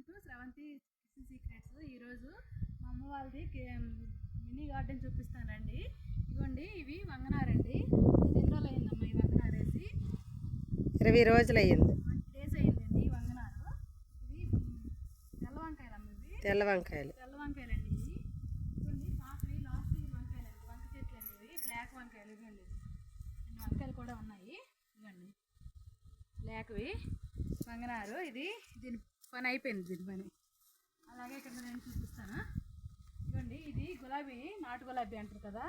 Welcome to Sravanthi kitchen secrets. ఈరోజు మా అమ్మ వాళ్ళది మినీ గార్డెన్ చూపిస్తానండి. ఇదిగోండి, ఇవి వంగనారండి. ఎన్ని రోజులు అయిందమ్మా ఈ వంగనారు వేసి? 20 రోజులు అయ్యింది. 20 డేస్ అయిందండి ఈ వంగనారు. ఇది తెల్ల వంకాయలమ్మ, ఇవి తెల్ల వంకాయలండి. ఇవి ఇదిగోండి, పాతవి లాస్ట్ వంకాయలండి, వంక చెట్లు అండి. ఇవి బ్లాక్ వంకాయలు. ఇవ్వండి, వంకాయలు కూడా ఉన్నాయి. ఇవ్వండి బ్లాక్వి వంగనారు. దీని పని అయిపోయింది, దీని పని. అలాగే ఇక్కడ నేను చూపిస్తాను. ఇవ్వండి, ఇది గులాబీ, నాటు గులాబీ అంటారు కదా,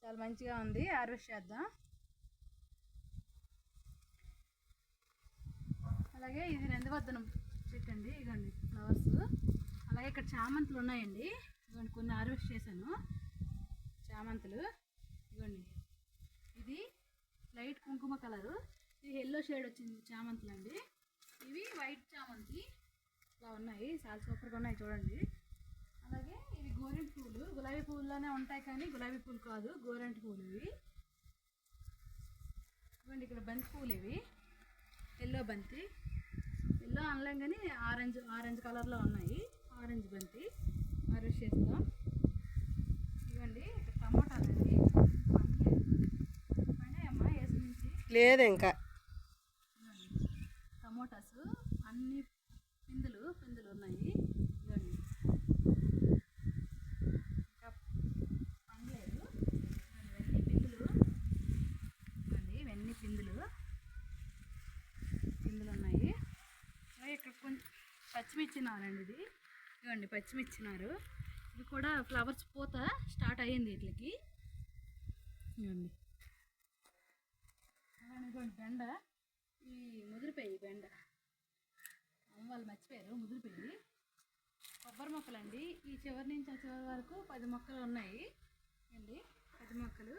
చాలా మంచిగా ఉంది. హార్వెస్ట్ చేద్దాం. అలాగే ఇది నందివర్ధనం చెట్టు అండి. ఇదిగోండి ఫ్లవర్స్. అలాగే ఇక్కడ చామంతులు ఉన్నాయండి. ఇదిగోండి, కొన్ని హార్వెస్ట్ చేశాను చామంతులు. ఇదిగోండి, ఇది లైట్ కుంకుమ కలరు, ఇది ఎల్లో షేడ్ వచ్చింది చామంతులు అండి. ఇవి వైట్ చామంతి ఇలా ఉన్నాయి, చాలా సూపర్గా ఉన్నాయి చూడండి. అలాగే ఇవి గోరెంట్ పూలు, గులాబీ పూల్లోనే ఉంటాయి కానీ గులాబీ పూలు కాదు, గోరెంట్ పూలు ఇవి. ఇవ్వండి, ఇక్కడ బంతి పూలు, ఇవి ఎల్లో బంతి. ఎల్లో అనలేం కానీ ఆరెంజ్ కలర్లో ఉన్నాయి. ఆరెంజ్ బంతి హార్వెస్ట్ చేస్తాం. ఇవ్వండి, ఇక్కడ టమాటాలు అండి. పండాయమ్మా వేసి నుంచి? లేదు ఇంకా. టమోటాస్ అన్ని పిందులు ఉన్నాయి. ఇవ్వండి, ఇంకా పండలేదు. ఇవన్నీ పిందులు. ఇవ్వండి, ఇవన్నీ పిందులు ఉన్నాయి. ఇక్కడ కొంచెం పచ్చిమిర్చినారండి. ఇది ఇవ్వండి, పచ్చిమిర్చినారు. ఇది కూడా ఫ్లవర్స్ పూత స్టార్ట్ అయ్యింది వీటికి. ఇవ్వండి, ఇవ్వండి బెండ. ఈ ముదిరిపోయి బెండ, అమ్మ వాళ్ళు మర్చిపోయారు, ముదిరిపోయి. కొబ్బరి మొక్కలండి, ఈ చివరి నుంచి ఆ చివరి వరకు 10 మొక్కలు ఉన్నాయి అండి. 10 మొక్కలు.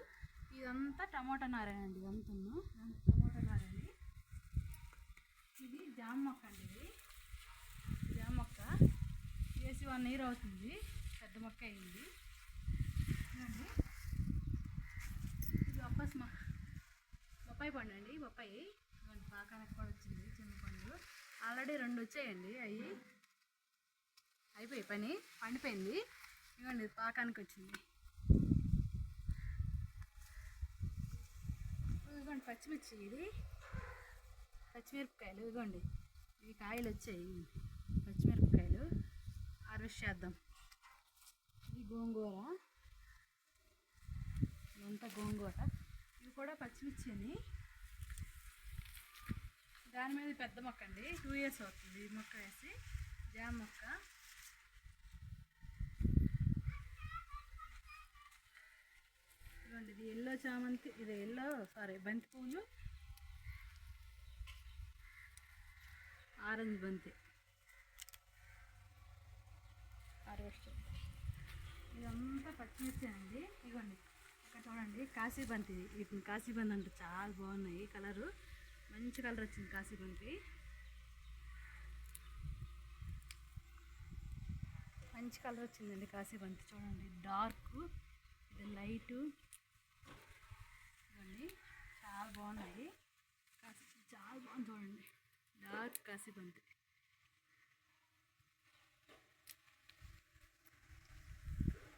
ఇదంతా టమోటా నారేనండి. ఇదంతా టమోటా నారండి. ఇది జామ మొక్క అండి. ఇది జామ మొక్క వేసి 1 year అవుతుంది. పెద్ద మొక్క అయింది. ఇదండి, ఇది బొప్పాయి పండు అండి. బొప్పాయి ఇవ్వండి, పాకానికి కూడా వచ్చింది. చిన్న పండు ఆల్రెడీ 2 వచ్చాయండి. అయిపోయి పని పండిపోయింది. ఇవ్వండి, పాకానికి వచ్చింది. ఇదిగోండి పచ్చిమిర్చి, ఇది పచ్చిమిరపకాయలు. ఇదిగోండి, ఇవి కాయలు వచ్చాయి. పచ్చిమిరపకాయలు హార్వెస్ట్ చేద్దాం. ఇది గోంగూర, ఇదంతా గోంగూర. ఇవి కూడా పచ్చిమిర్చి అని. దాని మీద పెద్ద మొక్క అండి, 2 years అవుతుంది ఈ మొక్క వేసి. జామ మొక్క. ఇదిగోండి, ఇది ఎల్లో చామంతి, ఇది బంతి పూలు, ఆరెంజ్ బంతి హార్వెస్ట్. ఇదంతా పచ్చిమిర్చి అండి. ఇదిగోండి, ఇక్కడ చూడండి కాశీబంతి. ఇప్పుడు కాశీబంతి అంటే చాలా బాగున్నాయి. కలరు మంచి కలర్ వచ్చింది కాశీబంతి. మంచి కలర్ వచ్చిందండి కాశీబంతి. చూడండి, డార్క్, ఇది లైటు. ఇవన్నీ చాలా బాగున్నాయి. చాలా బాగుంది చూడండి, డార్క్ కాశీబంతి.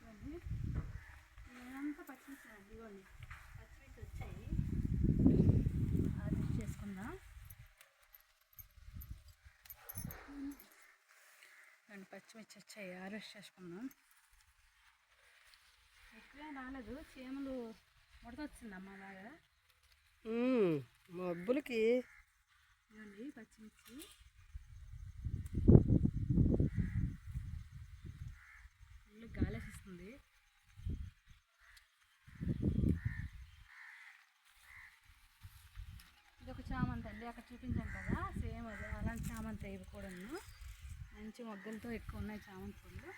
ఇవన్నీ ఇదంతా పచ్చిమిర్చి అండి. ఇవ్వండి, పచ్చిమిర్చి వచ్చాయి, హార్వెస్ట్ చేసుకుందాం. పచ్చిమిర్చి వచ్చాయి, హార్వెస్ట్ చేసుకుందాం. ఎక్కువే రాలేదు, చీమలు ముడతొచ్చిందమ్మా అలాగా మబ్బులకి. ఇవ్వండి పచ్చిమిర్చి. ఫుల్ గాలేసిస్తుంది. ఇది ఒక చామంతి అండి, అక్కడ చూపించాను కదా, సేమ్ అది అలాంటి చామంతి. ఇవి కూడా మంచి మొగ్గలతో ఎక్కువ ఉన్నాయి చామంతి పూలు.